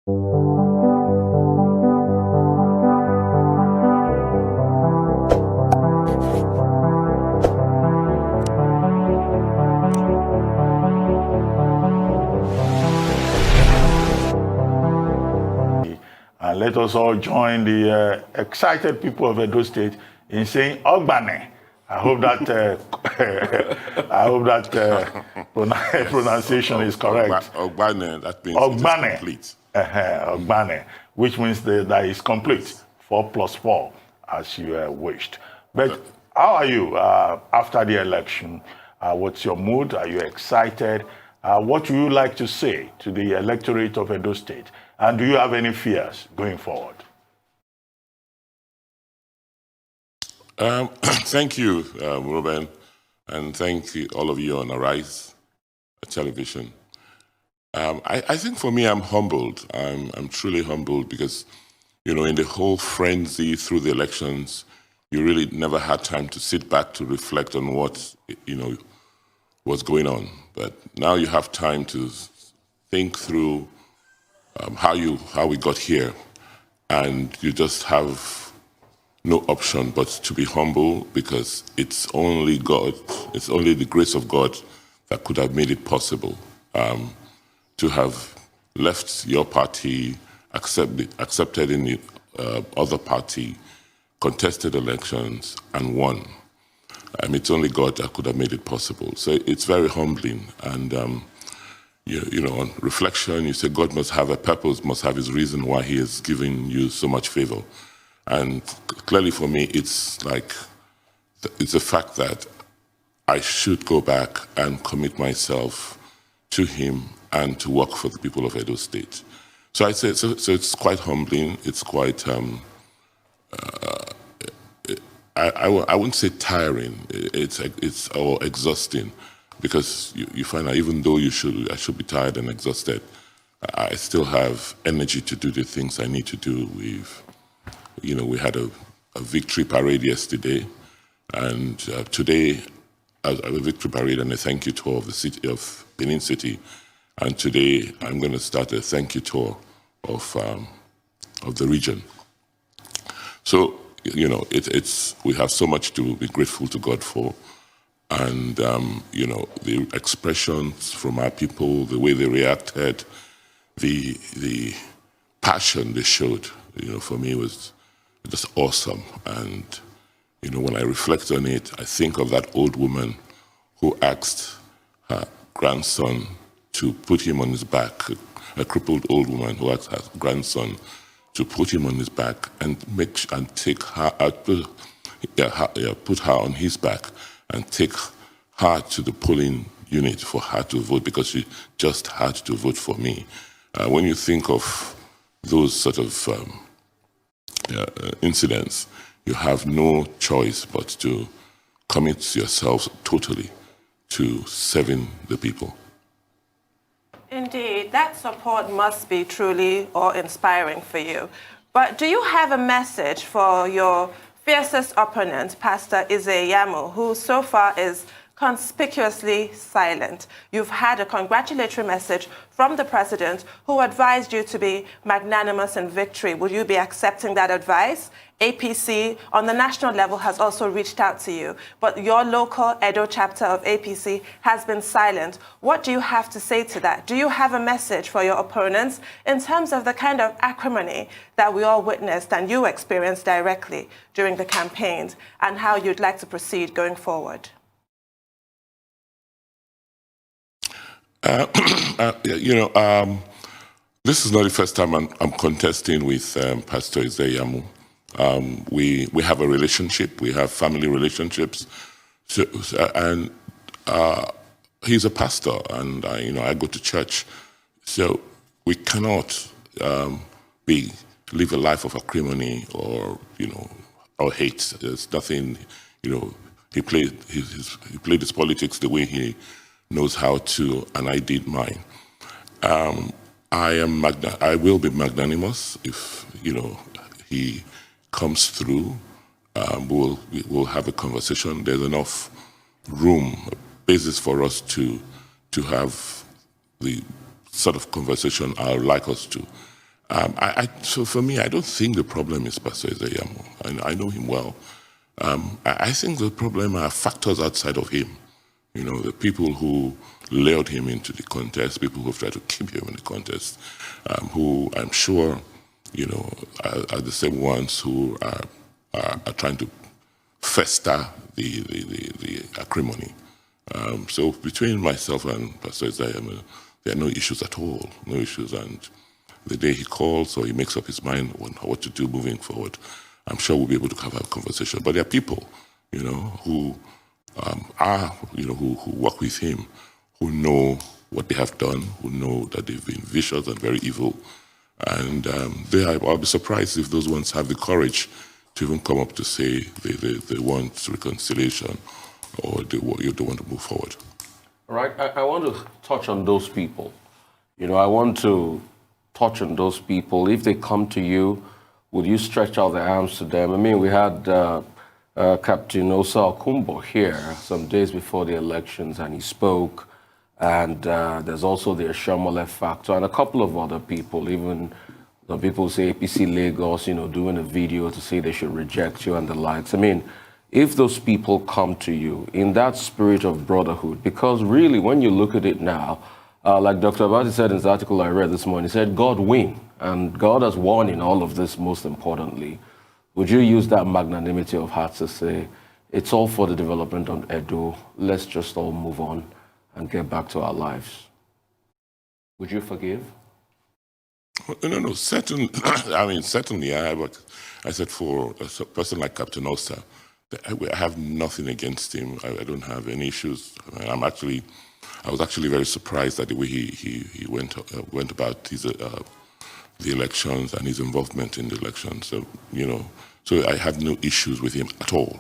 And let us all join the excited people of Edo State in saying Ogbane. I hope that pronunciation is correct. Ogbane, that means Ogbane. it is complete. Ogbane, which means that is complete. 4+4, as you wished. But how are you after the election? What's your mood? Are you excited? What would you like to say to the electorate of Edo State? And do you have any fears going forward? Thank you, Ruben, and thank you, all of you on Arise Television. I think for me, I'm humbled. I'm truly humbled because, you know, in the whole frenzy through the elections, you really never had time to sit back to reflect on what, you know, was going on. But now you have time to think through how we got here, and you just have no option but to be humble, because it's only God, it's only the grace of God that could have made it possible to have left your party, accepted in the other party, contested elections, and won. It's only God that could have made it possible. So it's very humbling. And you know, on reflection, you say God must have a purpose, must have his reason why he has given you so much favor. And clearly for me, it's like, it's the fact that I should go back and commit myself to him and to work for the people of Edo State. So I say, so it's quite humbling. It's quite, I wouldn't say tiring. It's or exhausting, because you find out even though I should be tired and exhausted, I still have energy to do the things I need to do. You know, we had a victory parade yesterday, and today a victory parade and a thank you tour of the city of Benin City, and today I'm going to start a thank you tour of the region. So, you know, we have so much to be grateful to God for. And, you know, the expressions from our people, the way they reacted, the passion they showed, you know, for me was just awesome. And, you know, when I reflect on it, I think of that old woman who asked her grandson to put him on his back, a crippled old woman who asked her grandson to put him on his back and take her out, put her on his back and take her to the polling unit for her to vote, because she just had to vote for me. When you think of those sort of incidents, you have no choice but to commit yourself totally to serving the people. Indeed, that support must be truly awe-inspiring for you. But do you have a message for your fiercest opponent, Pastor Ize-Iyamu, who so far is conspicuously silent? You've had a congratulatory message from the president, who advised you to be magnanimous in victory. Will you be accepting that advice? APC on the national level has also reached out to you, but your local Edo chapter of APC has been silent. What do you have to say to that? Do you have a message for your opponents in terms of the kind of acrimony that we all witnessed and you experienced directly during the campaigns, and how you'd like to proceed going forward? You know, this is not the first time I'm contesting with Pastor Ize-Iyamu. We have a relationship. We have family relationships, and he's a pastor, and you know, I go to church. So we cannot live a life of acrimony or, you know, or hate. There's nothing, you know. He played his politics the way he knows how to, and I did mine. I will be magnanimous if, you know, he comes through. We'll have a conversation. There's enough room, basis for us to have the sort of conversation I would like us to. So for me, I don't think the problem is Pastor Ezeyamo. I know him well. I think the problem are factors outside of him. You know, the people who lured him into the contest, people who have tried to keep him in the contest, who I'm sure, you know, are the same ones who are trying to fester the acrimony. So between myself and Pastor Ezeyamo, there are no issues at all, no issues. And the day he calls or he makes up his mind on what to do moving forward, I'm sure we'll be able to have a conversation. But there are people, you know, who who work with him, who know what they have done, who know that they've been vicious and very evil. And I'll be surprised if those ones have the courage to even come up to say they want reconciliation or they want to move forward. All right, I want to touch on those people. You know, I want to touch on those people. If they come to you, would you stretch out the arms to them? I mean, we had Captain Osa Okumbo here some days before the elections, and he spoke. And there's also the Oshiomhole factor and a couple of other people, even the people say APC Lagos, you know, doing a video to say they should reject you and the likes. I mean, if those people come to you in that spirit of brotherhood, because really when you look at it now, like Dr. Abati said in his article I read this morning, he said, God win, and God has won in all of this most importantly. Would you use that magnanimity of heart to say, it's all for the development of Edo, let's just all move on and get back to our lives? Would you forgive? No, certainly. I mean, certainly I have. I said for a person like Captain Osa, I have nothing against him. I don't have any issues. I was actually very surprised at the way he went about the elections and his involvement in the elections. So, you know, so I have no issues with him at all.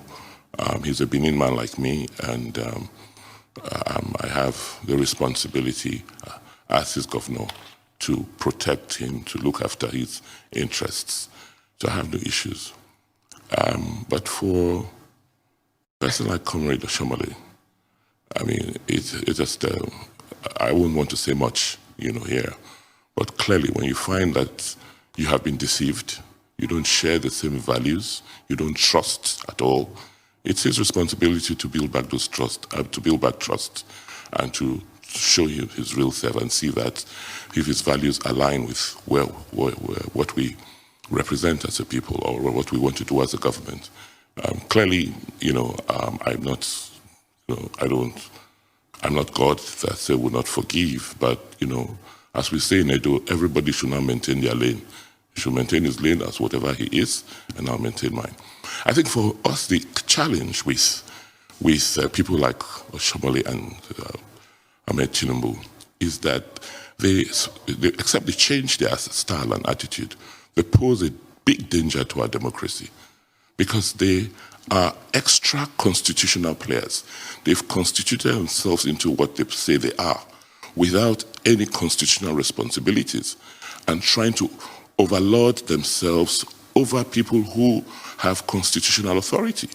He's a Benin man like me, and I have the responsibility as his governor to protect him, to look after his interests. So I have no issues. But for a person like Comrade Oshiomhole, I mean, it's just, I wouldn't want to say much, you know, here. But clearly, when you find that you have been deceived, you don't share the same values, you don't trust at all, it's his responsibility to build back those trust, and to show you his real self and see that if his values align with what we represent as a people or what we want to do as a government. Clearly, you know, I'm not, you know, I'm not God that say will not forgive, but, you know, as we say in Edo, everybody should now maintain their lane. He should maintain his lane as whatever he is, and I'll maintain mine. I think for us, the challenge with people like Oshiomhole and Ahmed Tinubu is that they except they change their style and attitude, they pose a big danger to our democracy because they are extra constitutional players. They've constituted themselves into what they say they are without any constitutional responsibilities and trying to overlord themselves over people who have constitutional authority.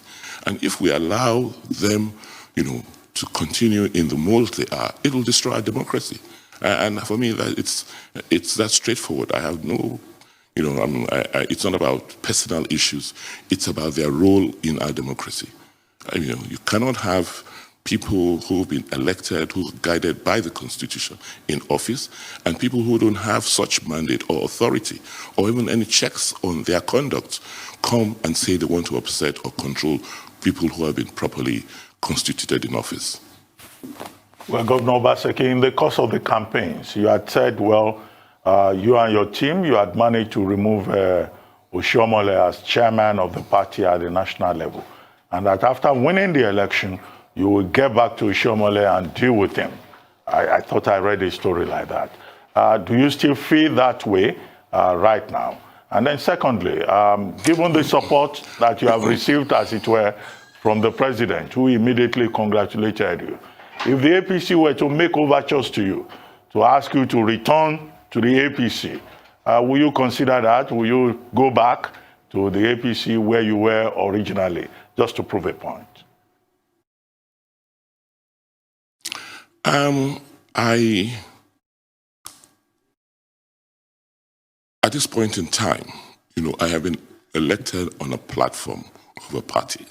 And if we allow them, you know, to continue in the mold they are, it will destroy our democracy. And for me, it's that straightforward. I have no, you know, it's not about personal issues. It's about their role in our democracy. You know, you cannot have people who've been elected, who are guided by the Constitution in office, and people who don't have such mandate or authority, or even any checks on their conduct, come and say they want to upset or control people who have been properly constituted in office. Well, Governor Obaseki, in the course of the campaigns, you had said, well, you and your team, you had managed to remove Oshiomhole as chairman of the party at the national level, and that after winning the election, you will get back to Oshiomhole and deal with him. I thought I read a story like that. Do you still feel that way right now? And then secondly, given the support that you have received, as it were, from the president, who immediately congratulated you, if the APC were to make overtures to you, to ask you to return to the APC, will you consider that? Will you go back to the APC where you were originally, just to prove a point? at this point in time, I have been elected on a platform of a party,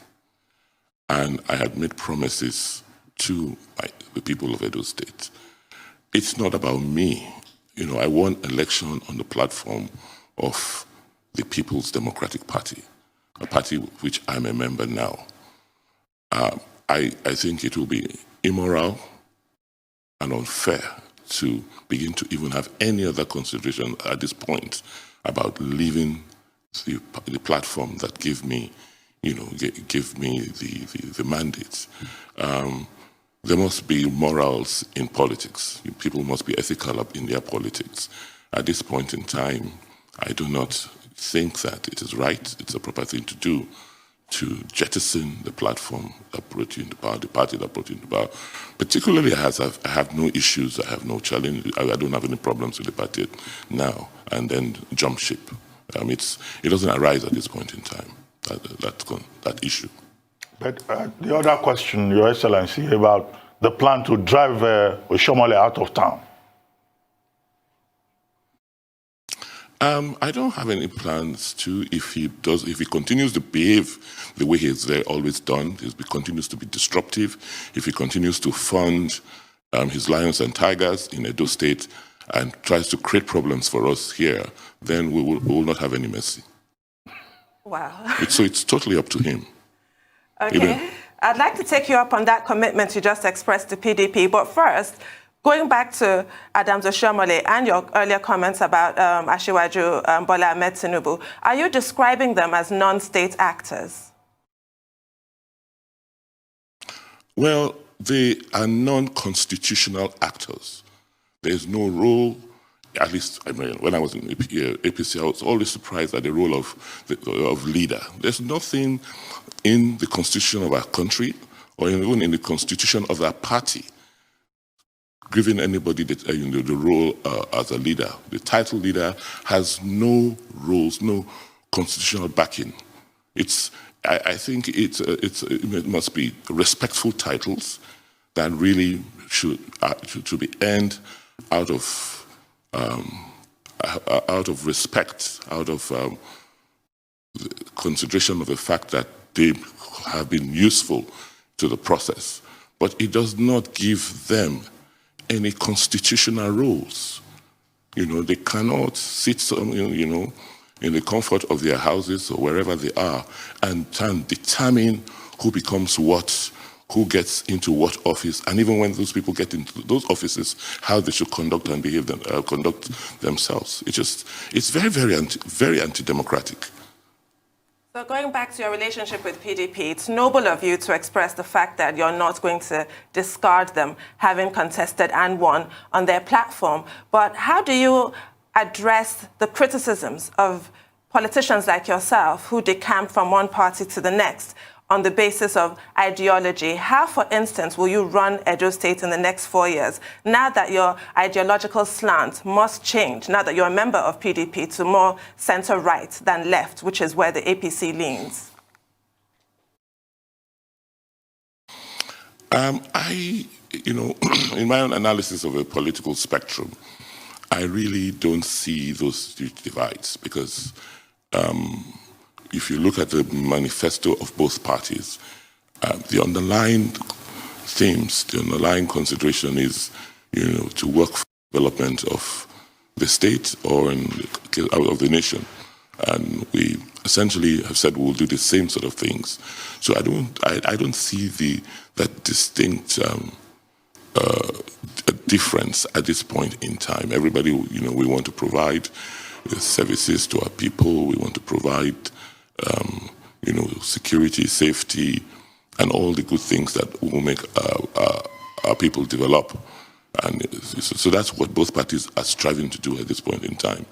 and I had made promises to the people of Edo State. It's not about me. I won election on the platform of the People's Democratic Party, a party which I'm a member now. I think it will be immoral and unfair to begin to even have any other consideration at this point about leaving the platform that gave me the mandate. There must be morals in politics. People must be ethical in their politics. At this point in time, I do not think that it is right, it's a proper thing to do, to jettison the platform that brought you into power, the party that brought you into power. Particularly as I have no issues, I have no challenge, I don't have any problems with the party now, and then jump ship. It doesn't arise at this point in time, that issue. But the other question, Your Excellency, about the plan to drive Oshiomhole out of town. I don't have any plans to. If he continues to behave the way he's always done, if he continues to be disruptive, if he continues to fund his lions and tigers in Edo State and tries to create problems for us here, then we will not have any mercy. Wow. So it's totally up to him. Okay. I'd like to take you up on that commitment you just expressed to PDP, but first, going back to Adams Oshiomhole and your earlier comments about Asiwaju Bola Ahmed Tinubu, are you describing them as non-state actors? Well, they are non-constitutional actors. There's no role, at least when I was in APC, I was always surprised at the role of leader. There's nothing in the constitution of our country or even in the constitution of our party giving anybody the role as a leader. The title leader has no roles, no constitutional backing. I think it must be respectful titles that really should be earned out of respect, out of the consideration of the fact that they have been useful to the process. But it does not give them any constitutional roles. They cannot sit, in the comfort of their houses or wherever they are and determine who becomes what, who gets into what office, and even when those people get into those offices, how they should conduct and conduct themselves. It's very, very anti-democratic. So going back to your relationship with PDP, it's noble of you to express the fact that you're not going to discard them, having contested and won on their platform. But how do you address the criticisms of politicians like yourself who decamp from one party to the next on the basis of ideology? How, for instance, will you run Edo State in the next 4 years, now that your ideological slant must change, now that you're a member of PDP, to more center-right than left, which is where the APC leans? In my own analysis of a political spectrum, I really don't see those divides because if you look at the manifesto of both parties, the underlying themes, the underlying consideration is, to work for development of the state or of the nation. And we essentially have said we'll do the same sort of things. So I don't see that distinct difference at this point in time. Everybody, we want to provide services to our people. We want to provide security, safety, and all the good things that will make our people develop. And so that's what both parties are striving to do at this point in time.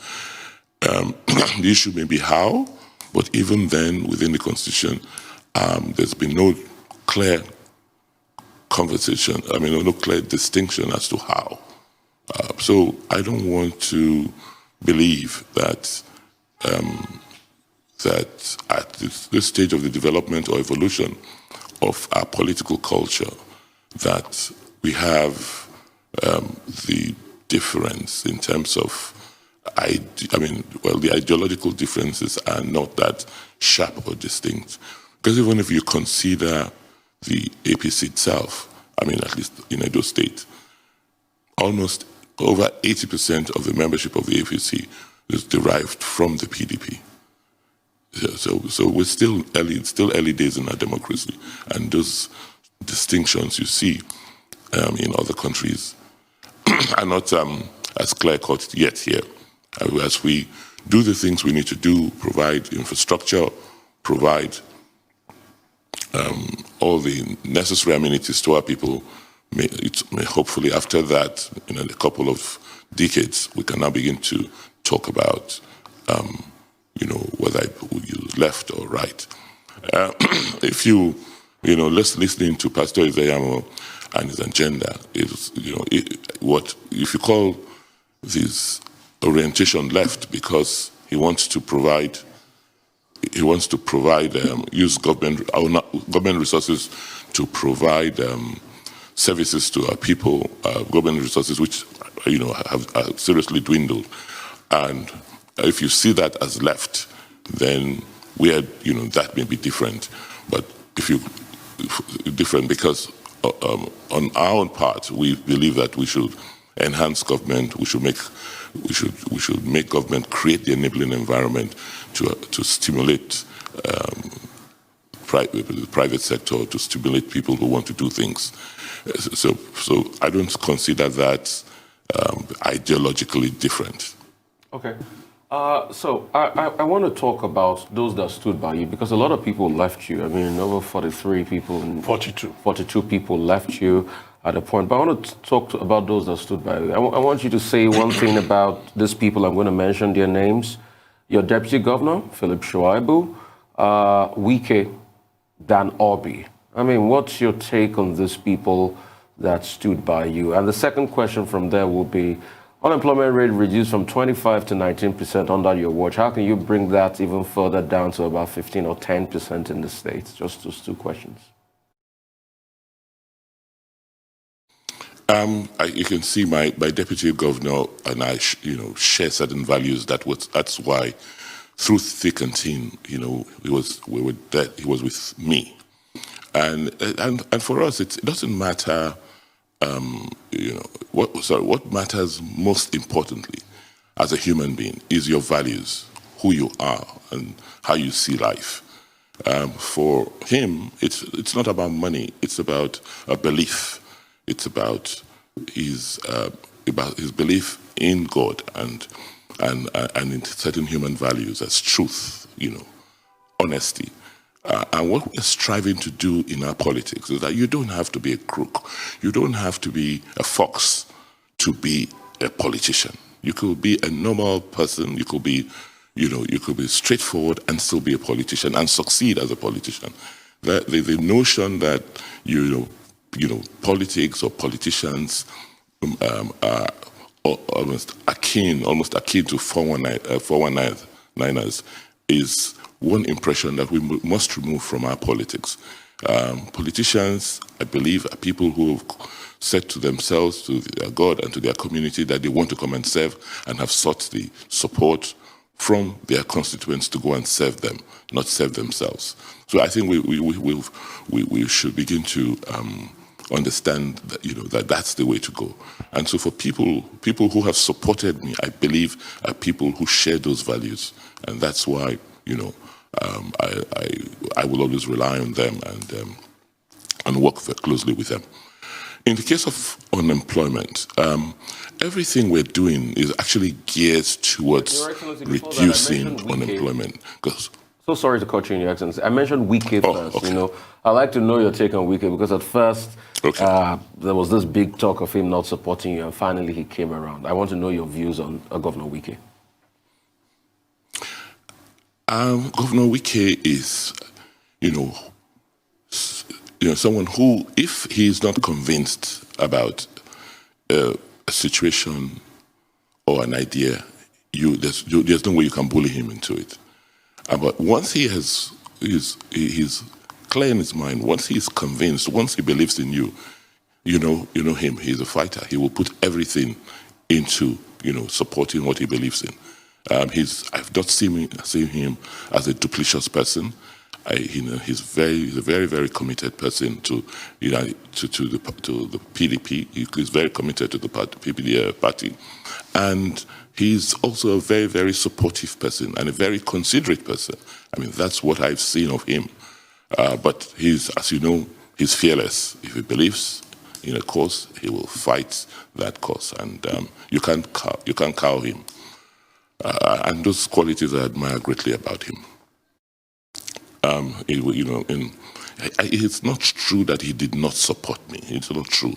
The issue may be how, but even then, within the Constitution, there's been no clear conversation, no clear distinction as to how. So I don't want to believe that that at this stage of the development or evolution of our political culture, that we have the difference in terms of I mean, well, the ideological differences are not that sharp or distinct. Because even if you consider the APC itself, I mean, at least in Edo State, almost over 80% of the membership of the APC is derived from the PDP. So we're still early days in our democracy, and those distinctions you see in other countries are not as clear-cut yet here. As we do the things we need to do, provide infrastructure, provide all the necessary amenities to our people, may hopefully after that, in a couple of decades, we can now begin to talk about whether we use left or right. If listening to Pastor Isayamo and his agenda is, if you call this orientation left because he wants to provide, use government resources to provide services to our people, government resources which have seriously dwindled, and if you see that as left, then that may be different. But different because on our own part, we believe that we should enhance government. We should make government create the enabling environment to stimulate the private sector, to stimulate people who want to do things. So I don't consider that ideologically different. Okay. So I want to talk about those that stood by you, because a lot of people left you. I mean, over 43 people. 42 people left you at a point. But I want to talk about those that stood by you. I want you to say one thing about these people. I'm going to mention their names. Your Deputy Governor, Philip Shuaibu, Wike, Dan Obi. I mean, what's your take on these people that stood by you? And the second question from there will be, unemployment rate reduced from 25 to 19% under your watch. How can you bring that even further down to about 15 or 10% in the States? Just those two questions. You can see my deputy governor and I, share certain values. That's why, through thick and thin, he was with me, and for us, it doesn't matter. What matters most importantly as a human being is your values, who you are, and how you see life. For him, it's not about money. It's about a belief. It's about his belief in God and in certain human values as truth, honesty. And what we're striving to do in our politics is that you don't have to be a crook. You don't have to be a fox to be a politician. You could be a normal person. You could be, straightforward and still be a politician and succeed as a politician. The notion that, politics or politicians are almost akin to 419ers is one impression that we must remove from our politics. Politicians, I believe, are people who have said to themselves, to their God and to their community that they want to come and serve and have sought the support from their constituents to go and serve them, not serve themselves. So I think we should begin to understand that that's the way to go. And so for people who have supported me, I believe are people who share those values, and that's why I will always rely on them and work very closely with them. In the case of unemployment, everything we're doing is actually geared towards reducing unemployment. So sorry to cut you in, Your Excellency. I mentioned Wike first. Okay. I'd like to know your take on Wike, because at first there was this big talk of him not supporting you, and finally he came around. I want to know your views on Governor Wike. Governor Wike is, someone who, if he is not convinced about a situation or an idea, there's no way you can bully him into it. But once he's clear in his mind, once he's convinced, once he believes in you, you know him. He's a fighter. He will put everything into supporting what he believes in. I've not seen him as a duplicitous person. He's a very, very committed person to the PDP. He's very committed to the PPD party, and he's also a very, very supportive person and a very considerate person. I mean, that's what I've seen of him. But as you know, he's fearless. If he believes in a cause, he will fight that cause, and you can't cow him. And those qualities I admire greatly about him. It's not true that he did not support me. It's not true.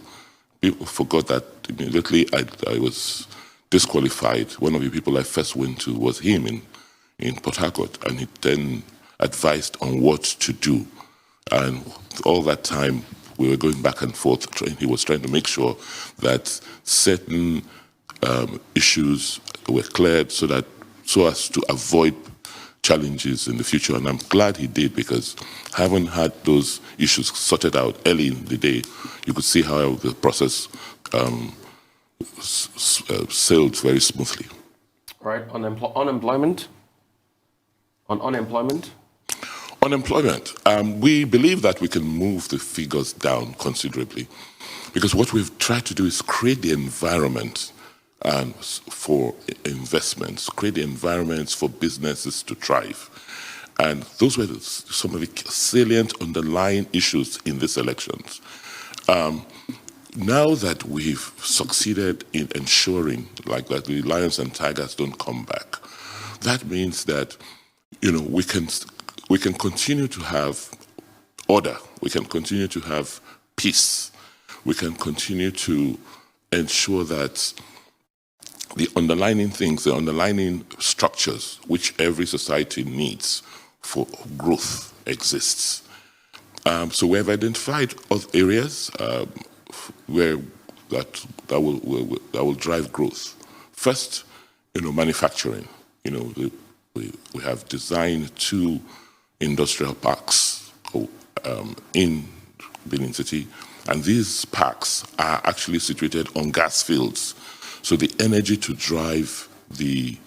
People forgot that immediately I was disqualified. One of the people I first went to was him in Port Harcourt, and he then advised on what to do. And all that time, we were going back and forth. He was trying to make sure that certain issues were cleared so as to avoid challenges in the future, and I'm glad he did, because having had those issues sorted out early in the day, you could see how the process sailed very smoothly. Right. Unemployment. On unemployment. Unemployment. We believe that we can move the figures down considerably, because what we've tried to do is create the environment for investments, create the environments for businesses to thrive. And those were some of the salient underlying issues in these elections. Now that we've succeeded in ensuring that the lions and tigers don't come back, that means that we can continue to have order, we can continue to have peace, we can continue to ensure that the underlying things, the underlying structures which every society needs for growth exists. So we have identified other areas where that will drive growth. First, manufacturing. We have designed 2 industrial parks in Benin City, and these parks are actually situated on gas fields. So the energy to drive the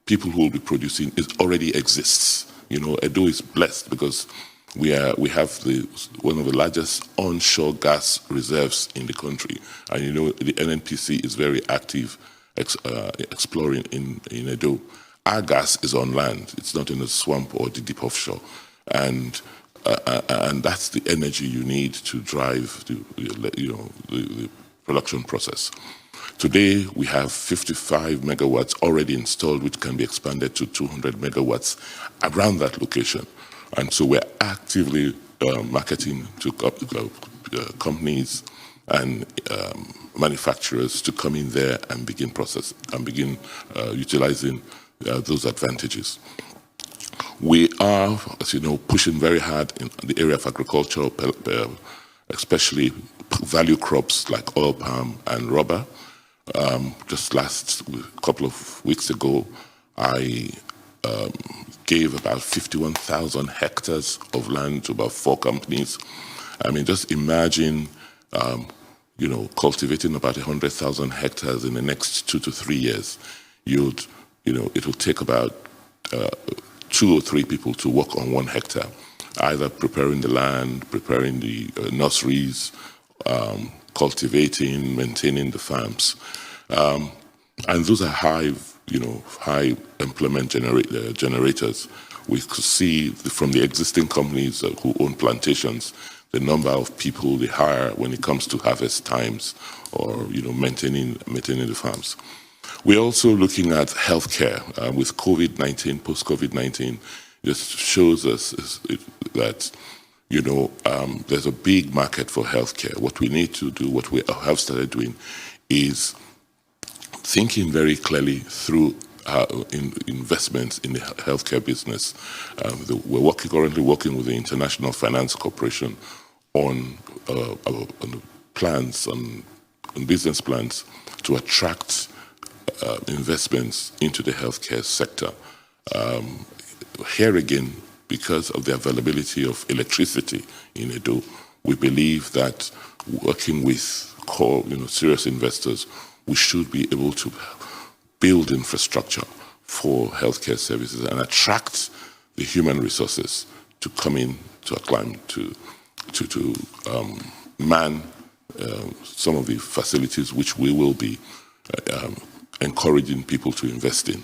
people who will be producing already exists. Edo is blessed because we have one of the largest onshore gas reserves in the country, and the NNPC is very active exploring in Edo. Our gas is on land; it's not in the swamp or the deep offshore, and that's the energy you need to drive the production process. Today, we have 55 megawatts already installed, which can be expanded to 200 megawatts around that location. And so we're actively marketing to companies and manufacturers to come in there and begin utilizing those advantages. We are, as you know, pushing very hard in the area of agriculture, especially value crops like oil palm and rubber. Just last couple of weeks ago, I gave about 51,000 hectares of land to about 4 companies. I mean, just imagine, cultivating about 100,000 hectares in the next 2 to 3 years. It will take about 2 or 3 people to work on 1 hectare, either preparing the land, preparing the nurseries, cultivating, maintaining the farms. And those are high employment generators. We could see from the existing companies who own plantations, the number of people they hire when it comes to harvest times or, maintaining the farms. We're also looking at healthcare with COVID-19, post-COVID-19. This shows us that there's a big market for healthcare. What we need to do, what we have started doing, is thinking very clearly through investments in the healthcare business. We're currently working with the International Finance Corporation on plans, on business plans to attract investments into the healthcare sector. Here again, because of the availability of electricity in Edo, we believe that working with serious investors, we should be able to build infrastructure for healthcare services and attract the human resources to come in to acclimate to man some of the facilities which we will be encouraging people to invest in.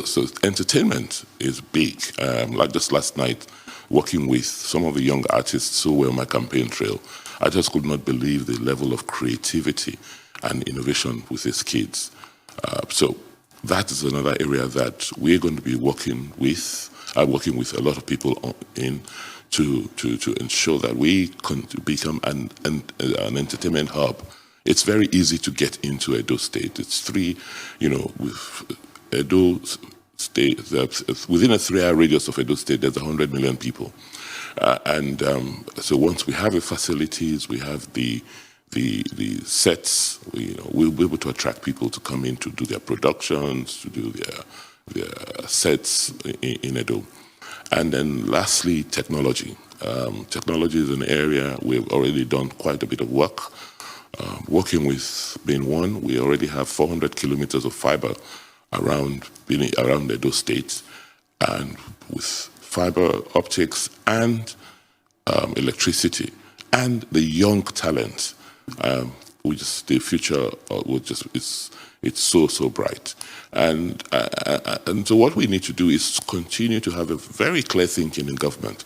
So entertainment is big. Like just last night, working with some of the young artists who were on my campaign trail, I just could not believe the level of creativity and innovation with these kids. So that is another area that we're going to be working with a lot of people to ensure that we can become an entertainment hub. It's very easy to get into Edo State. It's with Edo State, within a 3-hour radius of Edo State, there's 100 million people. So once we have the facilities, we have the sets, we'll be able to attract people to come in to do their productions, to do their sets in Edo. And then lastly, technology. Technology is an area we've already done quite a bit of work. Working with Being One, we already have 400 kilometers of fiber around Edo State, and with fiber optics and electricity and the young talent, the future it's so bright. And so what we need to do is continue to have a very clear thinking in government.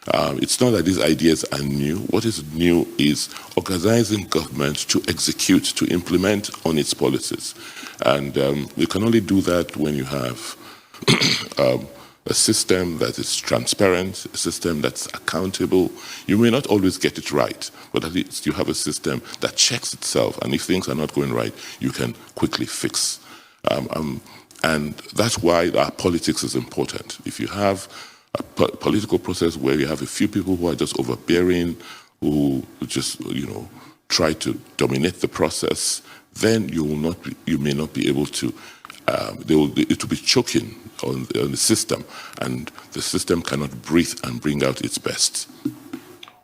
It's not that these ideas are new. What is new is organizing government to execute, to implement on its policies. And you can only do that when you have a system that is transparent, a system that's accountable. You may not always get it right, but at least you have a system that checks itself. And if things are not going right, you can quickly fix. And that's why our politics is important. If you have a political process where you have a few people who are just overbearing, who just try to dominate the process, then you may not be able to. It will be choking on the system, and the system cannot breathe and bring out its best.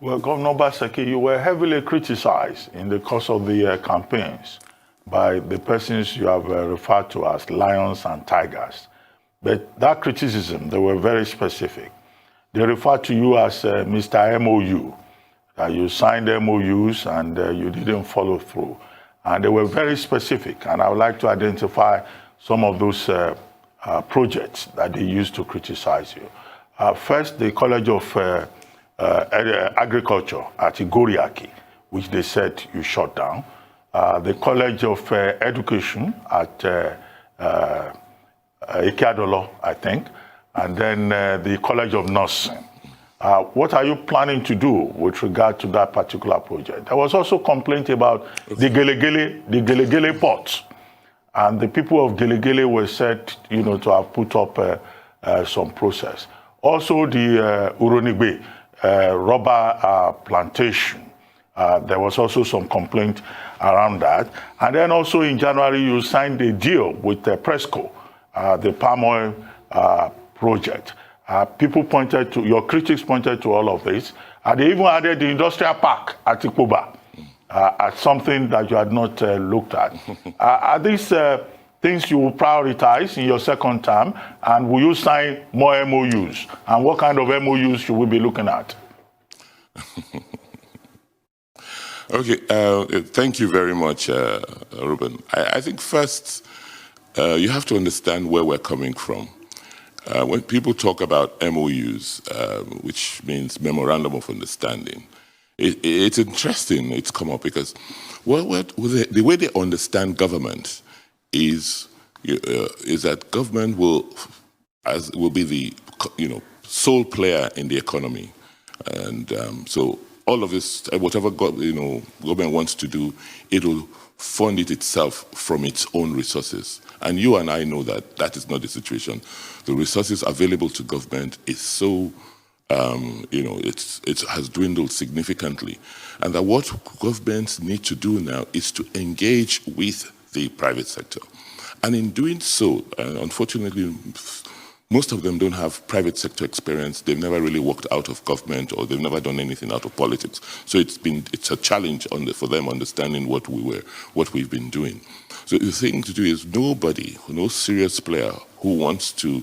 Well, Governor Obaseki, you were heavily criticized in the course of the campaigns by the persons you have referred to as lions and tigers. But that criticism, they were very specific. They referred to you as Mr. MOU. You signed MOUs and you didn't follow through. And they were very specific. And I would like to identify some of those projects that they used to criticize you. First, the College of Agriculture at Igoriaki, which they said you shut down. The College of Education at Ikiadolo, I think, and then the College of Nursing. What are you planning to do with regard to that particular project? There was also complaint about the Gelegele port, and the people of Gelegele were said, to have put up some process. Also, the Uronigbe rubber plantation. There was also some complaint around that. And then also in January, you signed a deal with Presco, the palm oil project. Your critics pointed to all of this. They even added the industrial park at Ikuba as something that you had not looked at. Are these things you will prioritize in your second term? And will you sign more MOUs? And what kind of MOUs should we be looking at? Okay, thank you very much, Ruben. I think first, you have to understand where we're coming from. When people talk about MOUs, which means Memorandum of Understanding, it's interesting it's come up because the way they understand government is that government will be the sole player in the economy, and so all of this, whatever government wants to do, it will fund it itself from its own resources. And you and I know that that is not the situation. The resources available to government is so, it has dwindled significantly. And that what governments need to do now is to engage with the private sector. And in doing so, unfortunately, most of them don't have private sector experience. They've never really worked out of government, or they've never done anything out of politics. So it's a challenge for them understanding what we've been doing. So the thing to do is nobody, no serious player who wants to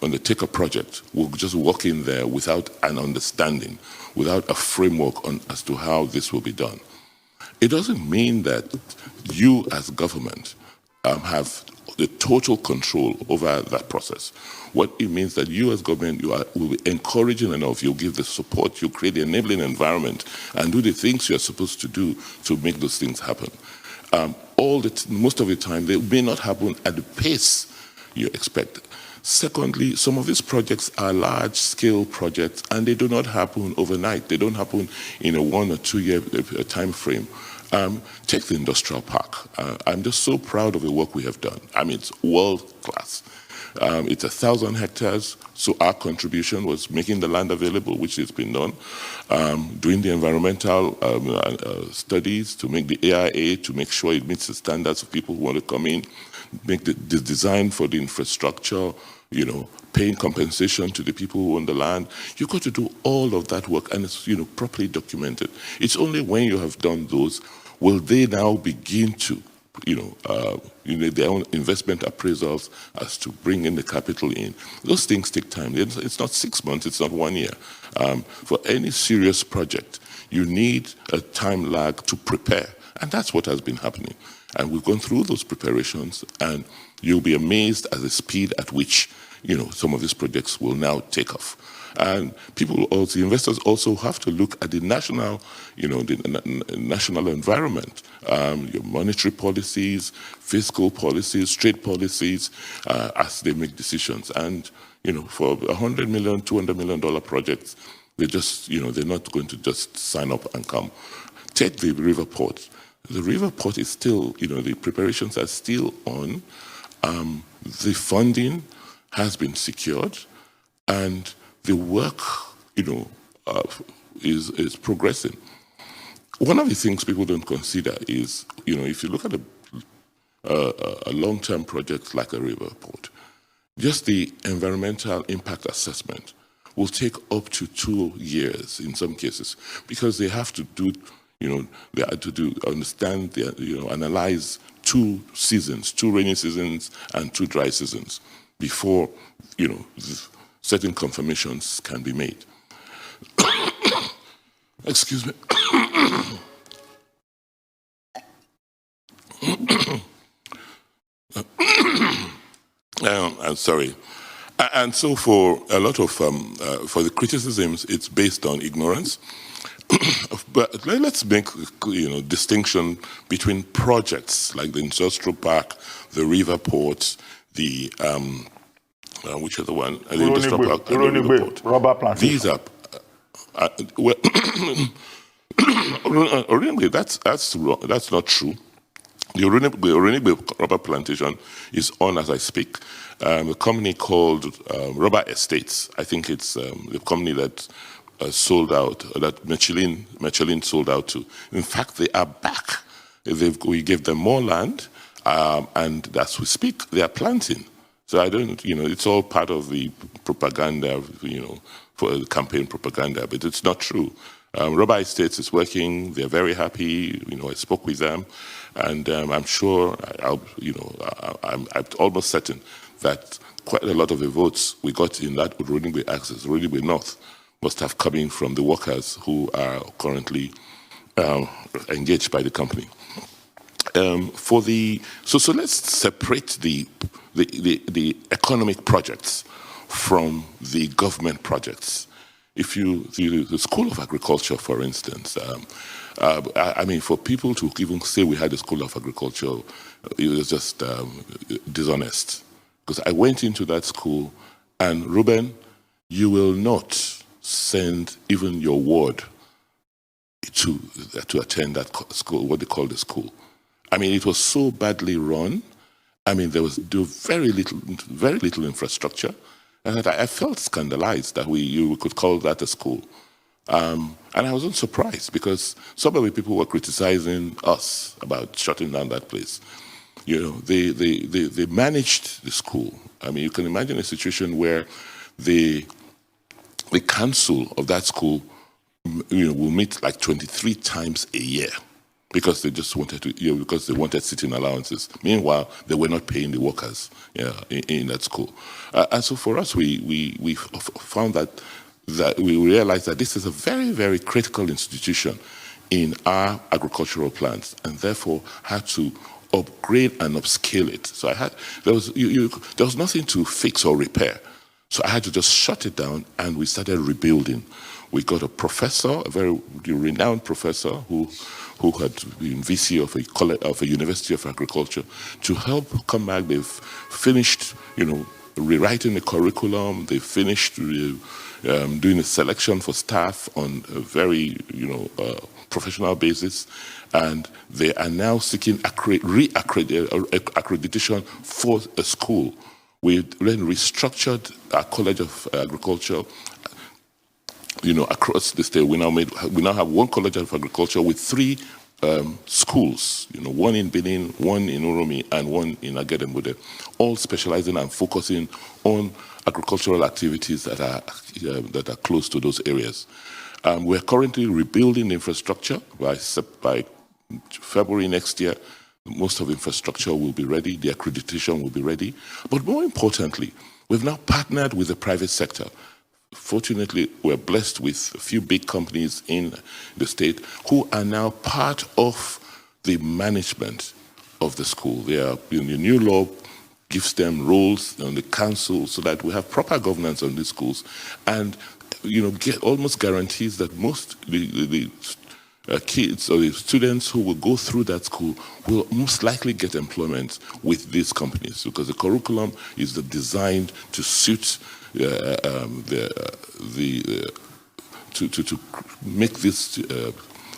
undertake a project will just walk in there without an understanding, without a framework as to how this will be done. It doesn't mean that you as government have the total control over that process. What it means that you as government will be encouraging enough, you'll give the support, you'll create the enabling environment and do the things you're supposed to do to make those things happen. Most of the time, they may not happen at the pace you expect. Secondly, some of these projects are large-scale projects, and they do not happen overnight. They don't happen in a 1 or 2 year time frame. Take the industrial park. I'm just so proud of the work we have done. I mean, it's world-class. It's 1,000 hectares, so our contribution was making the land available, which has been done, doing the environmental studies to make the AIA, to make sure it meets the standards of people who want to come in, make the design for the infrastructure, paying compensation to the people who own the land. You've got to do all of that work, and it's properly documented. It's only when you have done those will they now begin to their own investment appraisals as to bring in the capital in. Those things take time. It's not 6 months, it's not 1 year. For any serious project, you need a time lag to prepare, and that's what has been happening. And we've gone through those preparations, and you'll be amazed at the speed at which some of these projects will now take off. And the investors also have to look at the national, the national environment, your monetary policies, fiscal policies, trade policies, as they make decisions. And for $100 million, $200 million projects, they're not going to just sign up and come. Take the river port. The river port is still, the preparations are still on. The funding has been secured, and the work, is progressing. One of the things people don't consider is, if you look at a long-term project like a river port, just the environmental impact assessment will take up to 2 years in some cases, because they have to do, they have to understand, analyze 2 seasons, 2 rainy seasons and 2 dry seasons before, certain confirmations can be made. Excuse me. I'm sorry. And so for a lot of, for the criticisms, it's based on ignorance. But let's make, distinction between projects like the industrial park, the river ports, the, which other one? The industrial park and the river port. Rubber plantation. These are, Orinigbe, that's not true. The Orinigbe rubber plantation is on as I speak. A company called Rubber Estates. I think it's the company that sold out, that Michelin sold out to. In fact, they are back. We gave them more land, and as we speak, they are planting. So I don't, it's all part of the propaganda, for the campaign propaganda, but it's not true. Rubber Estates is working. They're very happy. I spoke with them, and I'm sure, I'm almost certain that quite a lot of the votes we got in that Orinigbe Access, Orinigbe North, must have come in from the workers who are currently engaged by the company. So let's separate the economic projects from the government projects. If the School of Agriculture, for instance, I mean, for people to even say we had a School of Agriculture, it was just dishonest. Because I went into that school, and Ruben, you will not send even your ward to attend that school, what they call the school. I mean, it was so badly run. I mean, there was very little infrastructure, and I felt scandalized that you could call that a school. And I wasn't surprised, because some of the people were criticizing us about shutting down that place. They managed the school. I mean, you can imagine a situation where the council of that school will meet like 23 times a year. because they just wanted to, because they wanted sitting allowances. Meanwhile, they were not paying the workers in that school. And so for us, we found that we realized that this is a very, very critical institution in our agricultural plants, and therefore had to upgrade and upscale it. So there was nothing to fix or repair. So I had to just shut it down, and we started rebuilding. We got a professor, a very renowned professor who had been VC of a University of Agriculture, to help come back. They've finished, rewriting the curriculum. They finished doing a selection for staff on a very, professional basis, and they are now seeking accreditation for a school. We then restructured our College of Agriculture, across the state. We now have one College of Agriculture with 3 schools, one in Benin, one in Uromi, and one in Agedembude, all specializing and focusing on agricultural activities that are close to those areas. We're currently rebuilding the infrastructure. By February next year, most of the infrastructure will be ready, the accreditation will be ready. But more importantly, we've now partnered with the private sector. Fortunately, we're blessed with a few big companies in the state who are now part of the management of the school. The new law gives them roles on the council so that we have proper governance on these schools, and almost guarantees that most the kids or the students who will go through that school will most likely get employment with these companies, because the curriculum is designed to suit to make these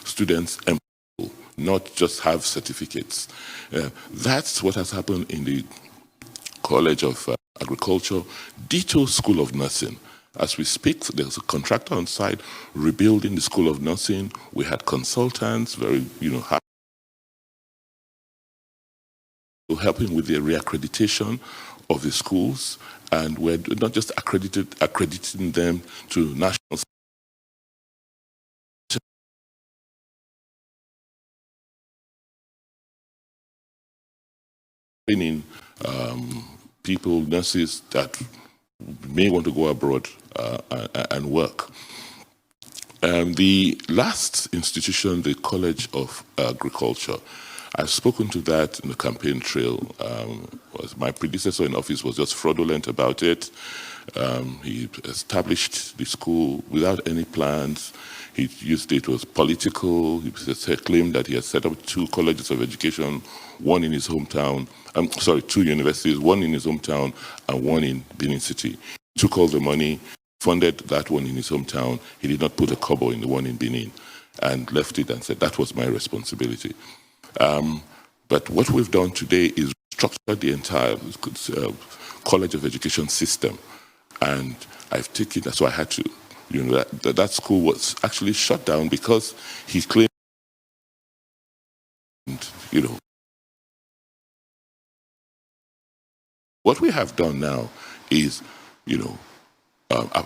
students employable, not just have certificates. That's what has happened in the College of Agriculture. Ditto School of Nursing. As we speak, there's a contractor on site rebuilding the School of Nursing. We had consultants, helping with the reaccreditation of the schools, and we're not just accrediting them to national training people, nurses that may want to go abroad and work. The last institution, the College of Agriculture, I've spoken to that in the campaign trail. My predecessor in office was just fraudulent about it. He established the school without any plans. He used it was political. He claimed that he had set up 2 colleges of education, one in his hometown, 2 universities, one in his hometown and one in Benin City. He took all the money, funded that one in his hometown. He did not put a kobo in the one in Benin, and left it and said, that was my responsibility. But what we've done today is structure the entire College of Education system. And I've taken, so I had to, that school was actually shut down because he claimed, what we have done now is,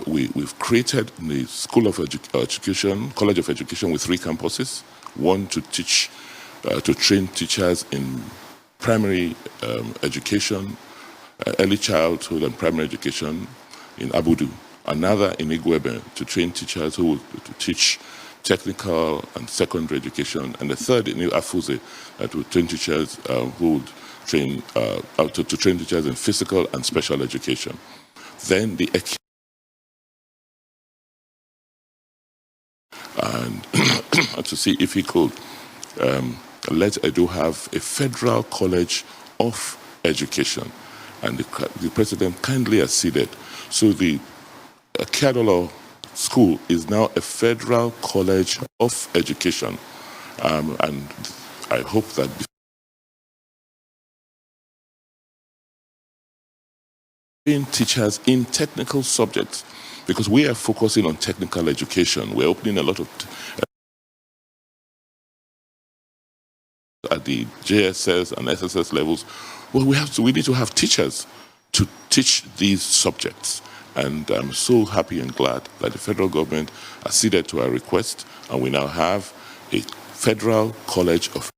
we've created the School of Education, College of Education with 3 campuses, one to teach, to train teachers in primary education, early childhood and primary education in Abudu, another in Igwebe to train teachers who will teach technical and secondary education, and the third in Afuze that will train teachers who would train to train teachers in physical and special education. Then the and to see if he could let Edo have a federal college of education, and the president kindly acceded. So the Kiadolo School is now a federal college of education, and I hope that being teachers in technical subjects, because we are focusing on technical education. We're opening a lot of at the JSS and SSS levels. Well, we need to have teachers to teach these subjects. And I'm so happy and glad that the federal government acceded to our request, and we now have a Federal College of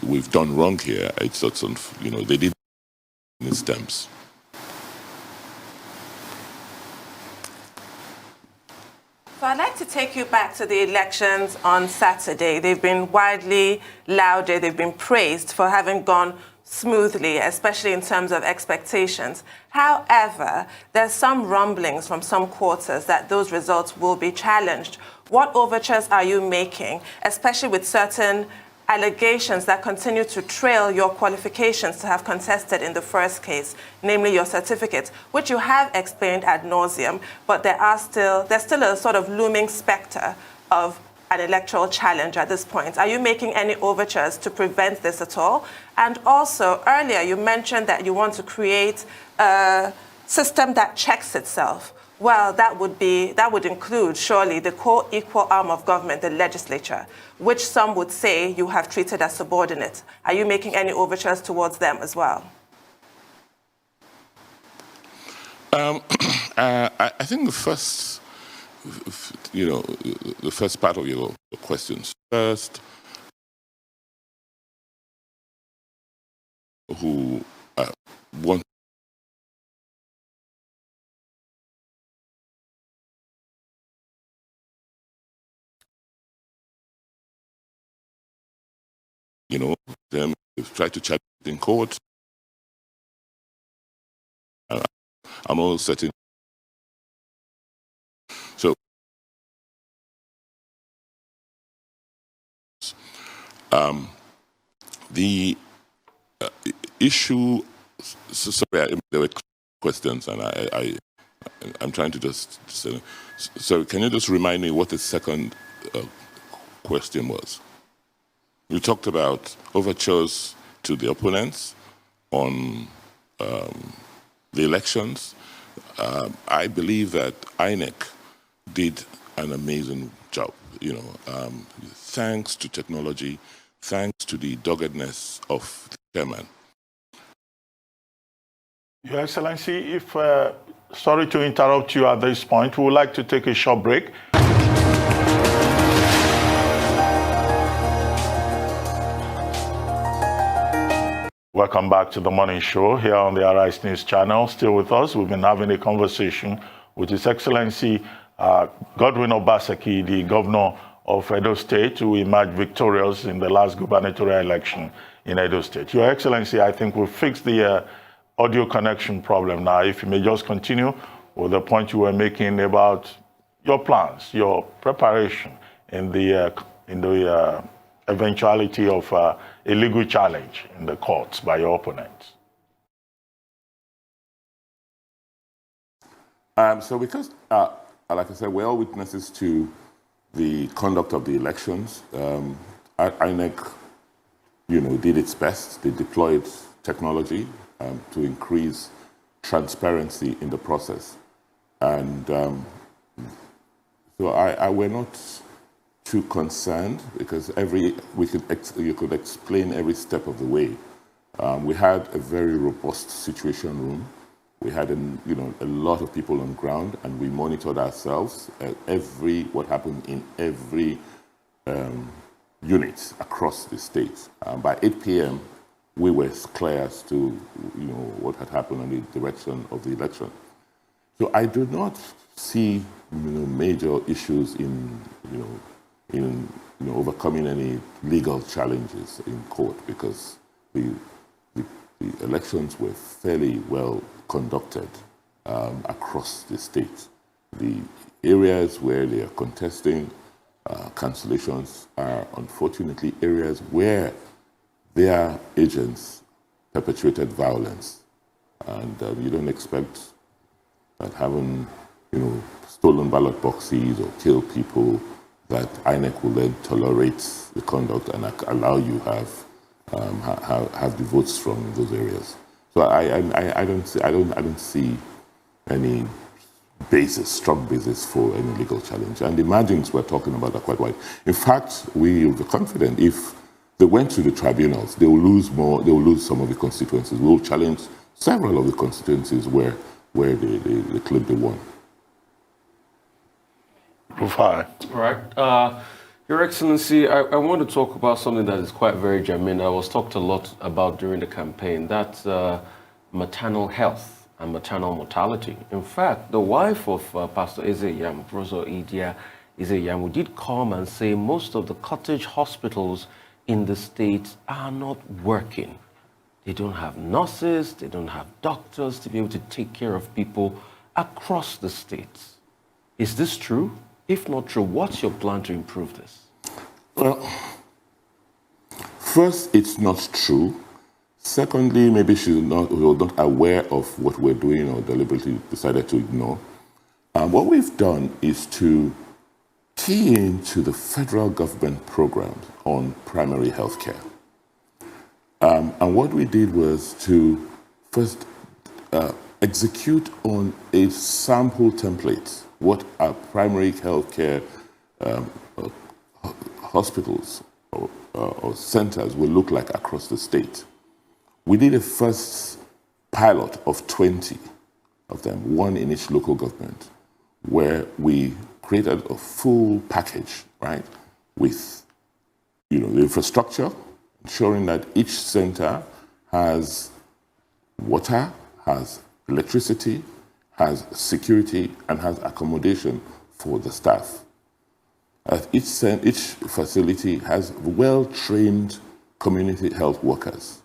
we've done wrong here. It's sort of, they did in stems. So I'd like to take you back to the elections on Saturday. They've been widely lauded, they've been praised for having gone smoothly, especially in terms of expectations. However, there's some rumblings from some quarters that those results will be challenged. What overtures are you making, especially with certain allegations that continue to trail your qualifications to have contested in the first case, namely your certificate, which you have explained ad nauseum, but there's still a sort of looming specter of an electoral challenge at this point. Are you making any overtures to prevent this at all? And also, earlier you mentioned that you want to create a system that checks itself. Well, that would include, surely, the co-equal arm of government, the legislature, which some would say you have treated as subordinate. Are you making any overtures towards them as well? I think the first part of your questions. First, who want them, they've tried to challenge it in court. I'm almost certain. So, the issue. Sorry, there were questions, and I'm trying to just say. So, can you just remind me what the second question was? You talked about overtures to the opponents on the elections. I believe that INEC did an amazing job. Thanks to technology, thanks to the doggedness of the chairman. Your Excellency, sorry to interrupt you at this point, we would like to take a short break. Welcome back to the morning show here on the Arise News channel. Still with us, we've been having a conversation with His Excellency Godwin Obaseki, the governor of Edo State, who emerged victorious in the last gubernatorial election in Edo State. Your Excellency, I think we've fixed the audio connection problem now. If you may just continue with the point you were making about your plans, your preparation in the eventuality of a legal challenge in the courts by your opponents. So because, like I said, we're all witnesses to the conduct of the elections. INEC, did its best. They deployed technology to increase transparency in the process. And so we're not too concerned because you could explain every step of the way. We had a very robust situation room. We had a lot of people on ground, and we monitored ourselves what happened in every unit across the state. By 8 p.m., we were clear as to what had happened in the direction of the election. So I do not see major issues in overcoming any legal challenges in court because the elections were fairly well conducted across the state. The areas where they are contesting cancellations are unfortunately areas where their agents perpetrated violence. And you don't expect that having stolen ballot boxes or kill people, that INEC will then tolerate the conduct and allow you have the votes from those areas. So I don't see any strong basis for any legal challenge. And the margins we're talking about are quite wide. In fact, we are confident if they went to the tribunals, they will lose some of the constituencies. We will challenge several of the constituencies where where they claim they won. Rufai. Right. Your Excellency, I want to talk about something that is quite very germane. I was talked a lot about during the campaign. That's maternal health and maternal mortality. In fact, the wife of Pastor Eze-Iyamu, Professor Idia Eze-Iyamu, did come and say most of the cottage hospitals in the States are not working. They don't have nurses, they don't have doctors to be able to take care of people across the states. Is this true? If not true, what's your plan to improve this? Well, first, it's not true. Secondly, maybe we were not aware of what we're doing or deliberately decided to ignore. What we've done is to key into the federal government programs on primary health care. And what we did was to first execute on a sample template what our primary health care hospitals or centers will look like across the state. We did a first pilot of 20 of them, one in each local government, where we created a full package, right, with the infrastructure, ensuring that each center has water, has electricity, has security, and has accommodation for the staff. Each facility has well-trained community health workers.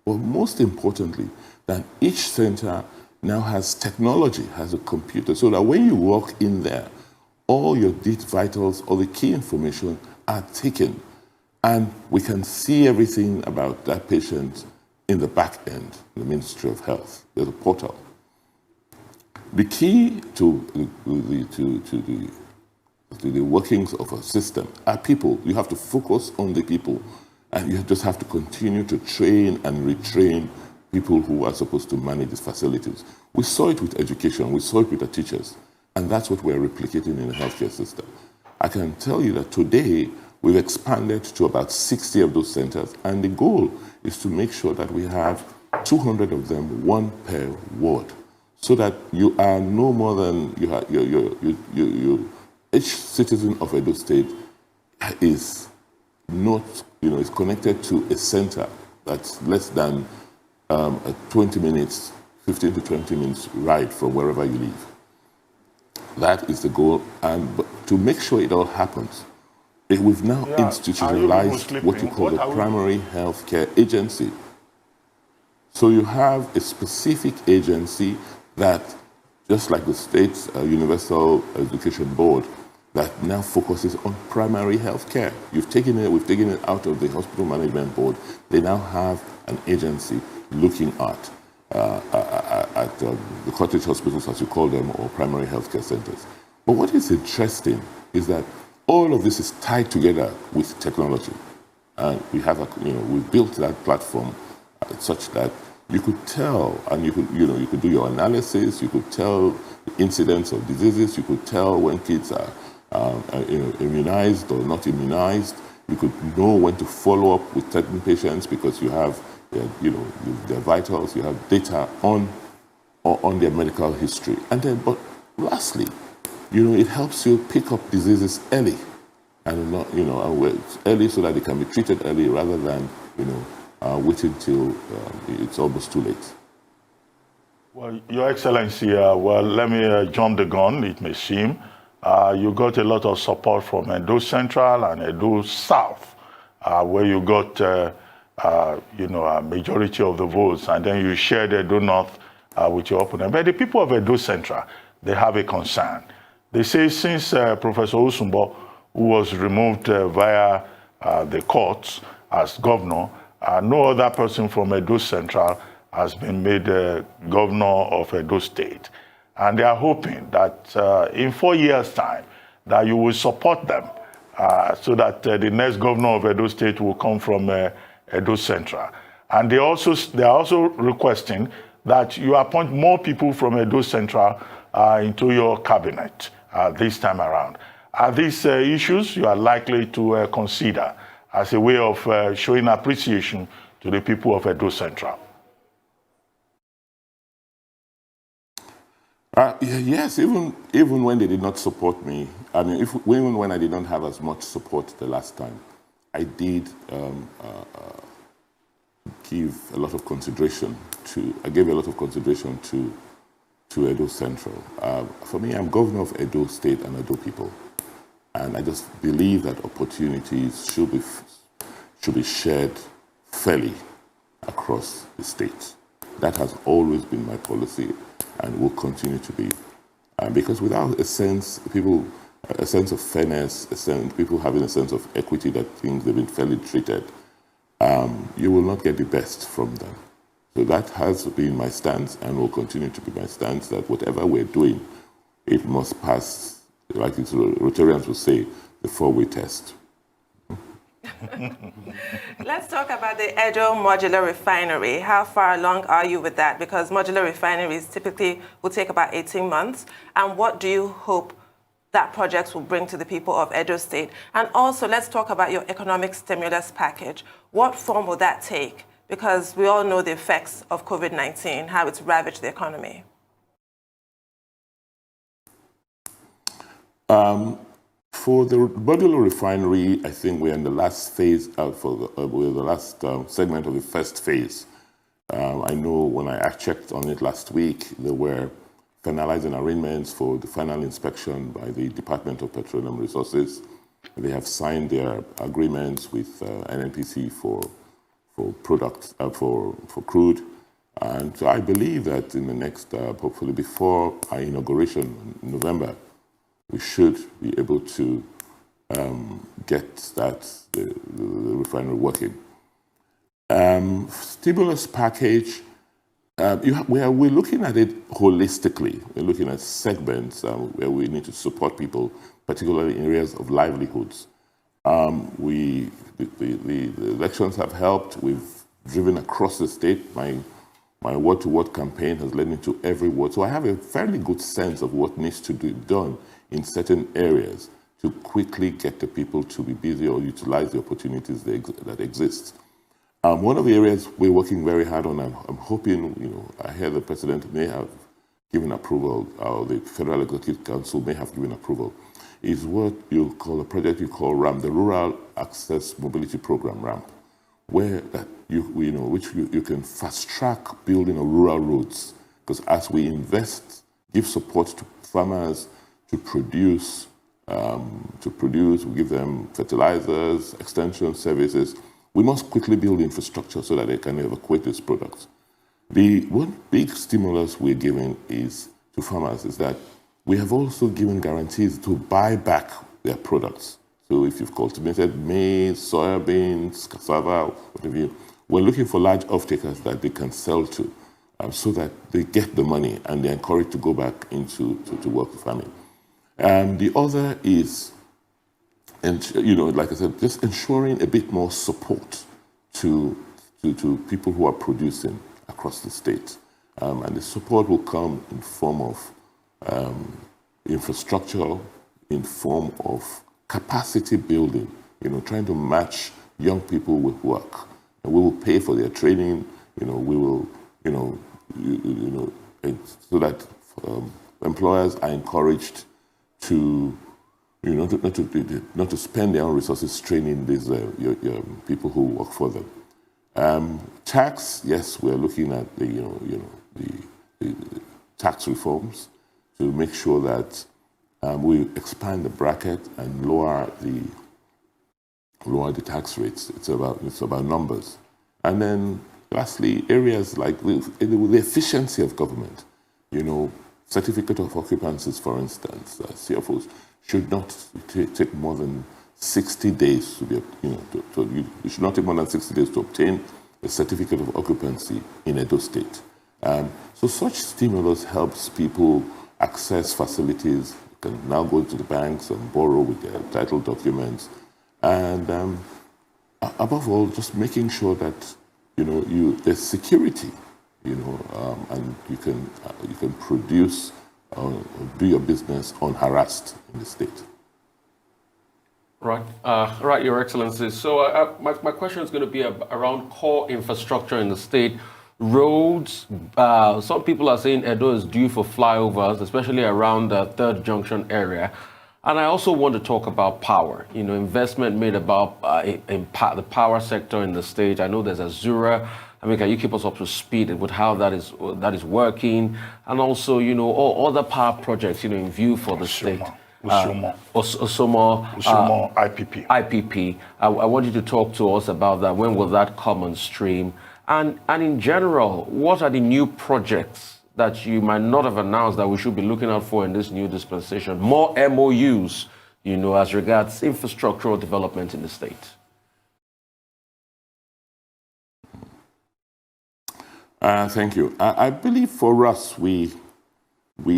But most importantly, that each center now has technology, has a computer, so that when you walk in there, all your deep vitals, all the key information are taken, and we can see everything about that patient in the back end, the Ministry of Health. There's a portal. The key to the workings of a system are people. You have to focus on the people, and you just have to continue to train and retrain people who are supposed to manage these facilities. We saw it with education, we saw it with the teachers, and that's what we're replicating in the healthcare system. I can tell you that today we've expanded to about 60 of those centers, and the goal is to make sure that we have 200 of them, one per ward, so that you are no more than each citizen of Edo State is not, is connected to a center that's less than a 20 minutes, 15 to 20 minutes ride from wherever you live. That is the goal, and to make sure it all happens, we've now institutionalized what you call the primary health care agency. So you have a specific agency that, just like the state's Universal Education Board, that now focuses on primary health care. We've taken it out of the Hospital Management Board. They now have an agency looking at the cottage hospitals, as you call them, or primary health care centers. But what is interesting is that all of this is tied together with technology. And we have, we built that platform such that you could tell, and you could do your analysis, you could tell the incidence of diseases, you could tell when kids are immunized or not immunized. You could know when to follow up with certain patients because you have, their vitals, you have data on their medical history. And then, but lastly, it helps you pick up diseases early, and not, early so that they can be treated early rather than, waiting till it's almost too late. Well, Your Excellency, let me jump the gun, it may seem. You got a lot of support from Edo Central and Edo South, where you got, a majority of the votes, and then you shared Edo North with your opponent. But the people of Edo Central, they have a concern. They say since Professor Osumbo, who was removed via the courts as governor, no other person from Edo Central has been made governor of Edo State. And they are hoping that in 4 years' time, that you will support them so that the next governor of Edo State will come from Edo Central. And they are also requesting that you appoint more people from Edo Central into your cabinet this time around. Are these issues you are likely to consider as a way of showing appreciation to the people of Edo Central? Yes, even when they did not support me, I mean, even when I did not have as much support the last time, I did give a lot of consideration I gave a lot of consideration to Edo Central. For me, I'm governor of Edo State and Edo people, and I just believe that opportunities should be shared fairly across the state. That has always been my policy and will continue to be. Because without a sense of fairness, people having a sense of equity that things they've been fairly treated, you will not get the best from them. So that has been my stance and will continue to be my stance, that whatever we're doing, it must pass, like the Rotarians will say, the four-way test. Let's talk about the Edo Modular Refinery. How far along are you with that? Because modular refineries typically will take about 18 months. And what do you hope that project will bring to the people of Edo State? And also, let's talk about your economic stimulus package. What form will that take? Because we all know the effects of COVID-19, how it's ravaged the economy. For the modular refinery, I think we're in the last phase, we're the last segment of the first phase. I know when I checked on it last week, they were finalizing arrangements for the final inspection by the Department of Petroleum Resources. They have signed their agreements with NNPC for products, for crude. And so I believe that in the next, hopefully before our inauguration in November, we should be able to get the refinery working. Stimulus package, we're looking at it holistically. We're looking at segments where we need to support people, particularly in areas of livelihoods. The elections have helped. We've driven across the state. My word-to-word campaign has led me to every ward. So I have a fairly good sense of what needs to be done in certain areas to quickly get the people to be busy or utilize the opportunities that exist. One of the areas we're working very hard on, and I'm hoping, I hear the President may have given approval, or the Federal Executive Council may have given approval, is what you call a project you call RAMP, the Rural Access Mobility Program, RAMP, where you can fast track building of rural roads. Because as we invest, give support to farmers to produce, we give them fertilizers, extension services, we must quickly build infrastructure so that they can evacuate these products. The one big stimulus we're giving to farmers is that we have also given guarantees to buy back their products. So if you've cultivated maize, soybeans, cassava, whatever, we're looking for large off-takers that they can sell to so that they get the money and they're encouraged to go back into work farming. The other is, like I said, just ensuring a bit more support to people who are producing across the state. And the support will come in form of infrastructure, in form of capacity building, trying to match young people with work. And we will pay for their training, we will, so that employers are encouraged to, not to spend their own resources training these people who work for them. Tax, yes, we're looking at the tax reforms to make sure that we expand the bracket and lower the tax rates. It's about numbers. And then lastly, areas like with the efficiency of government, certificate of occupancies, for instance, CFOs should not take more than 60 days to be, you should not take more than 60 days to obtain a certificate of occupancy in Edo State. So such stimulus helps people access facilities, can now go to the banks and borrow with their title documents. And above all, just making sure that, there's security, and you can produce or do your business unharassed in the state. Right, Your Excellency. So my question is going to be around core infrastructure in the state, roads. Some people are saying Edo is due for flyovers, especially around the third junction area. And I also want to talk about power, investment made about the power sector in the state. I know there's Azura. I mean, can you keep us up to speed with how that is working? And also, all other power projects, in view for the state. Oshiomhole IPP. IPP. I want you to talk to us about that. When will that come on stream? And in general, what are the new projects that you might not have announced that we should be looking out for in this new dispensation? More MOUs, as regards infrastructural development in the state. Thank you. I believe for us, we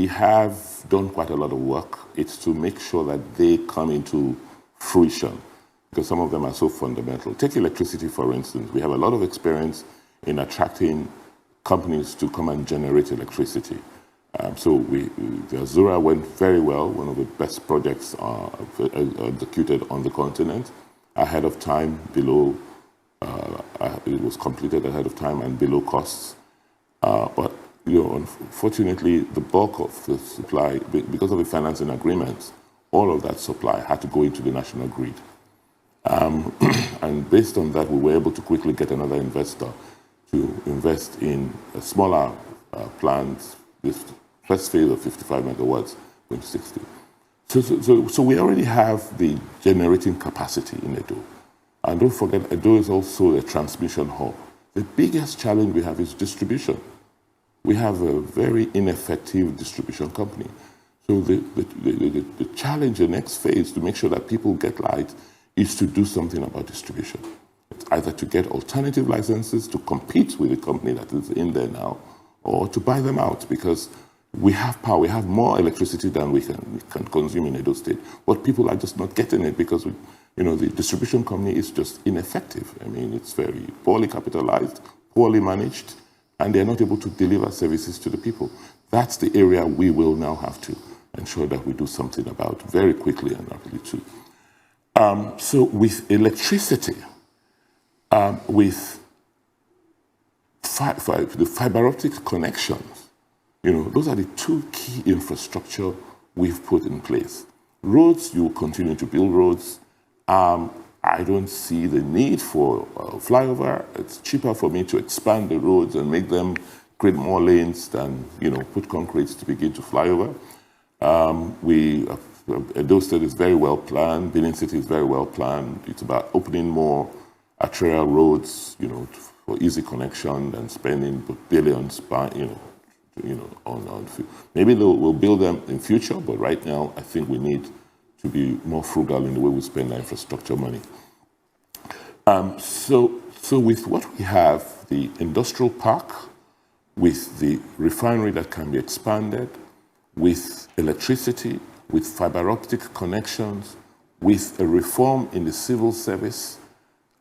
have done quite a lot of work. It's to make sure that they come into fruition, because some of them are so fundamental. Take electricity, for instance. We have a lot of experience in attracting companies to come and generate electricity. So the Azura went very well, one of the best projects executed on the continent, ahead of time, below, it was completed ahead of time and below costs. But unfortunately, the bulk of the supply, because of the financing agreements, all of that supply had to go into the national grid. And based on that, we were able to quickly get another investor to invest in a smaller plant, this first phase of 55 megawatts, 2060. So we already have the generating capacity in Edo. And don't forget, Edo is also a transmission hub. The biggest challenge we have is distribution. We have a very ineffective distribution company. So the challenge, the next phase to make sure that people get light is to do something about distribution. It's either to get alternative licenses to compete with the company that is in there now, or to buy them out, because we have power, we have more electricity than we can consume in Edo State, but people are just not getting it because the distribution company is just ineffective. I mean, it's very poorly capitalized, poorly managed, and they're not able to deliver services to the people. That's the area we will now have to ensure that we do something about very quickly and rapidly too. So with electricity, with the fiber optic connections, those are the two key infrastructure we've put in place. Roads, you will continue to build roads. I don't see the need for flyover. It's cheaper for me to expand the roads and make them create more lanes than put concrete to begin to fly over. Edo State is very well planned. Benin City is very well planned. It's about opening more arterial roads, for easy connection and spending billions, on maybe we'll build them in future, but right now I think we need to be more frugal in the way we spend our infrastructure money. So with what we have, the industrial park, with the refinery that can be expanded, with electricity, with fiber optic connections, with a reform in the civil service,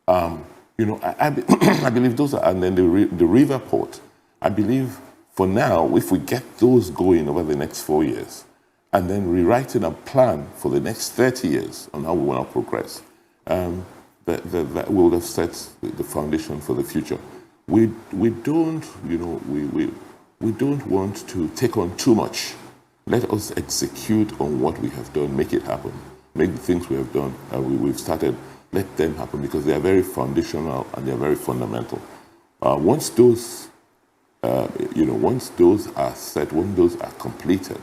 I believe those are, and then the river port, I believe for now, if we get those going over the next 4 years, and then rewriting a plan for the next 30 years on how we want to progress, that will have set the foundation for the future. We don't want to take on too much. Let us execute on what we have done, make it happen, make the things we have done, we've started, let them happen, because they are very foundational and they are very fundamental. Once those are set, when those are completed,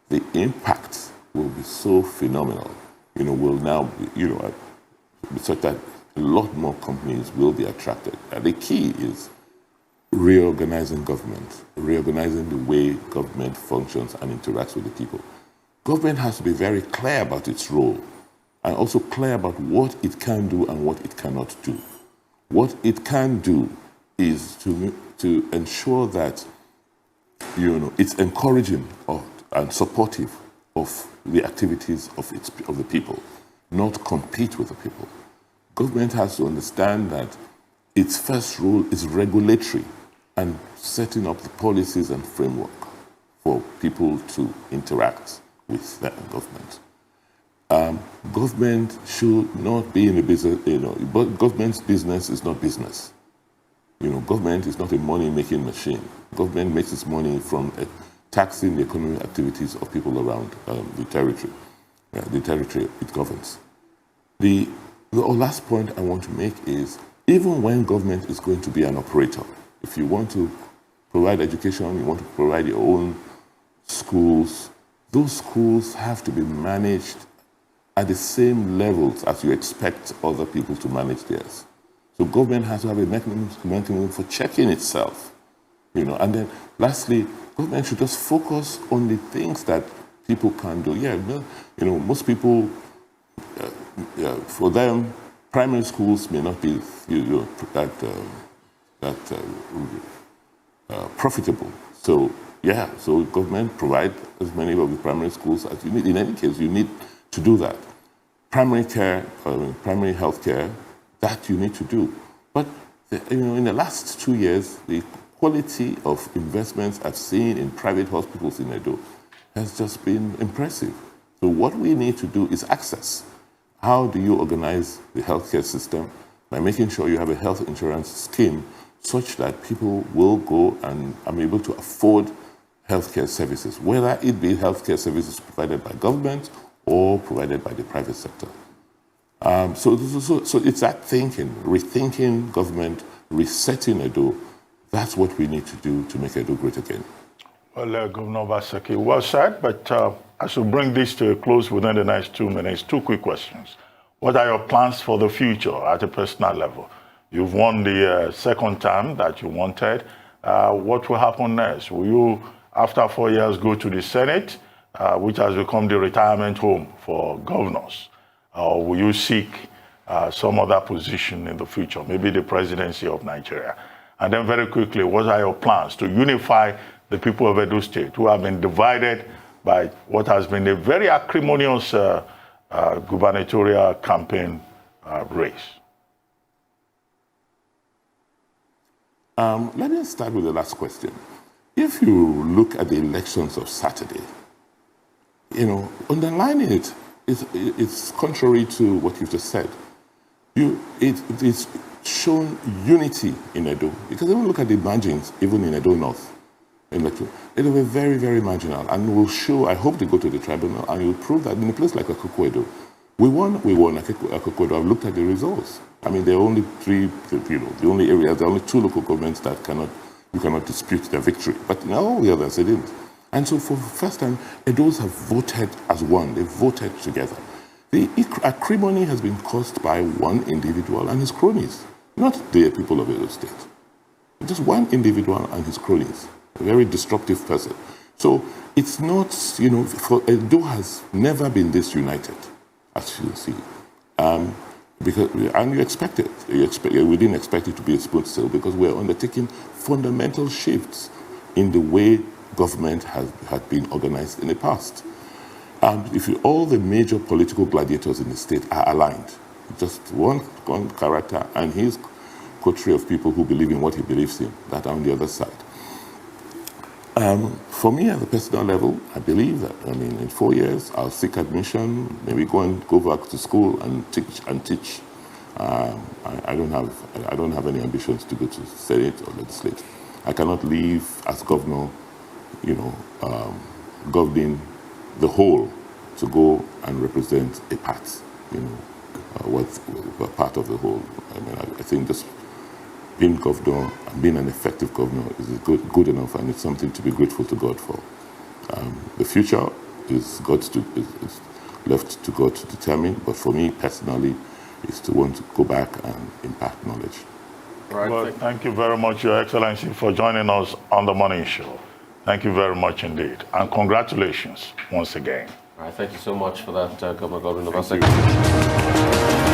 the impact will be so phenomenal. Will now be, such that a lot more companies will be attracted. And the key is reorganizing government, reorganizing the way government functions and interacts with the people. Government has to be very clear about its role and also clear about what it can do and what it cannot do. What it can do is to ensure that it's encouraging and supportive of the activities of the people, not compete with the people. Government has to understand that its first role is regulatory and setting up the policies and framework for people to interact with the government. Government should not be in the business, but government's business is not business. Government is not a money-making machine. Government makes its money from taxing the economic activities of people around the territory it governs. The last point I want to make is, even when government is going to be an operator, if you want to provide education, you want to provide your own schools, those schools have to be managed at the same levels as you expect other people to manage theirs. So government has to have a mechanism for checking itself. And then lastly, government should just focus on the things that people can do. Most people, for them, primary schools may not be profitable. So government provide as many of the primary schools as you need. In any case, you need to do that. Primary care, primary health care, that you need to do. But in the last 2 years, the quality of investments I've seen in private hospitals in Edo has just been impressive. So what we need to do is access. How do you organize the healthcare system? By making sure you have a health insurance scheme such that people will go and are able to afford healthcare services, whether it be healthcare services provided by government or provided by the private sector. So it's that thinking, rethinking government, resetting Edo. That's what we need to do to make Edo great again. Well, Governor Obaseki, well said, but I should bring this to a close within the next 2 minutes. 2 quick questions. What are your plans for the future at a personal level? You've won the second term that you wanted. What will happen next? Will you, after 4 years, go to the Senate, which has become the retirement home for governors? Or will you seek some other position in the future, maybe the presidency of Nigeria? And then very quickly, what are your plans to unify the people of Edo State who have been divided by what has been a very acrimonious gubernatorial campaign race? Let me start with the last question. If you look at the elections of Saturday, underlining it's contrary to what you've just said. It's shown unity in Edo. Because even look at the margins, even in Edo North. It will be very, very marginal, and will show. I hope they go to the tribunal and it will prove that in a place like Akoko-Edo, we won Akoko-Edo. I've looked at the results. I mean, there are only 3, the only areas, there are only 2 local governments that you cannot dispute their victory. But in all the others, they didn't. And so for the first time, Edos have voted as one. They voted together. The acrimony has been caused by one individual and his cronies, not the people of Edo State. Just one individual and his cronies, a very disruptive person. So it's not, Edo has never been this united, as you see. And you expect it. We didn't expect it to be a smooth sail because we're undertaking fundamental shifts in the way government had been organized in the past. All the major political gladiators in the state are aligned. Just one character and his coterie of people who believe in what he believes in, that are on the other side. For me, at a personal level, I believe that, in 4 years, I'll seek admission, maybe go back to school and teach. I don't have any ambitions to go to Senate or legislate. I cannot leave as governor, governing the whole to go and represent a part, what's part of the whole. I think just being governor and being an effective governor is good enough, and it's something to be grateful to God for. The future is left to God to determine, but for me personally, is to want to go back and impact knowledge. Right. Well, thank you very much, Your Excellency, for joining us on the Morning Show. Thank you very much indeed, and congratulations once again. All right, thank you so much for that, Governor Obaseki.